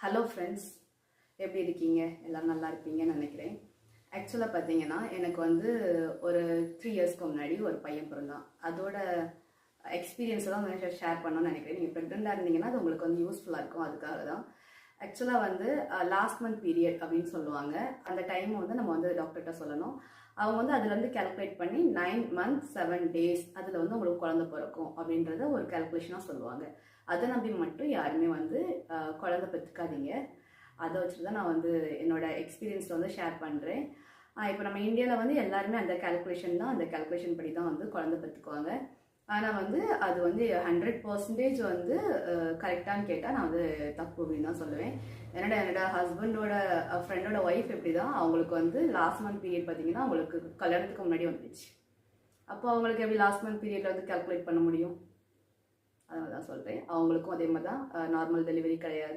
Hello friends, எப்படி இருக்கீங்க? எல்லோரும் நல்லா இருப்பீங்கன்னு நினைக்கிறேன். ஆக்சுவலாக பார்த்தீங்கன்னா எனக்கு வந்து ஒரு 3 இயர்ஸ்க்கு முன்னாடி ஒரு பையன் பிறந்தான். அதோட எக்ஸ்பீரியன்ஸை தான் ஷேர் பண்ணணும்னு நினைக்கிறேன். நீங்கள் ப்ரெக்னெண்ட்டாக இருந்தீங்கன்னா அது உங்களுக்கு வந்து யூஸ்ஃபுல்லாக இருக்கும். அதுக்காக தான் ஆக்சுவலாக வந்து லாஸ்ட் மந்த் பீரியட் அப்படின்னு சொல்லுவாங்க. அந்த டைம் வந்து நம்ம வந்து டாக்டர்கிட்ட சொல்லணும். அவங்க வந்து அதுலேருந்து கேல்குலேட் பண்ணி 9 months 7 days அதில் வந்து உங்களுக்கு குழந்தை பிறக்கும் அப்படின்றத ஒரு கேல்குலேஷனாக சொல்லுவாங்க. அதை நம்பி மட்டும் யாருமே வந்து குழந்தை பெற்றுக்காதீங்க. அதை வச்சுட்டு தான் நான் வந்து என்னோட எக்ஸ்பீரியன்ஸ் வந்து ஷேர் பண்ணுறேன். இப்போ நம்ம இந்தியாவில் வந்து எல்லாருமே அந்த கேல்குலேஷன் படி தான் வந்து குழந்தை பெற்றுக்குவாங்க. ஆனால் வந்து அது வந்து 100% வந்து கரெக்டானு கேட்டால் நான் வந்து தப்பு அப்படின்னு தான் சொல்லுவேன். என்னோட ஹஸ்பண்டோட ஃப்ரெண்டோட ஒய்ஃப் எப்படி தான் அவங்களுக்கு வந்து லாஸ்ட் மந்த் பீரியட் பார்த்தீங்கன்னா அவங்களுக்கு கல்யாணத்துக்கு முன்னாடி வந்துச்சு. அப்போ அவங்களுக்கு எப்படி லாஸ்ட் மந்த் பீரியடில் வந்து கால்குலேட் பண்ண முடியும்? அதனால தான் சொல்கிறேன். அவங்களுக்கும் அதே மாதிரி தான் நார்மல் டெலிவரி கிடையாது.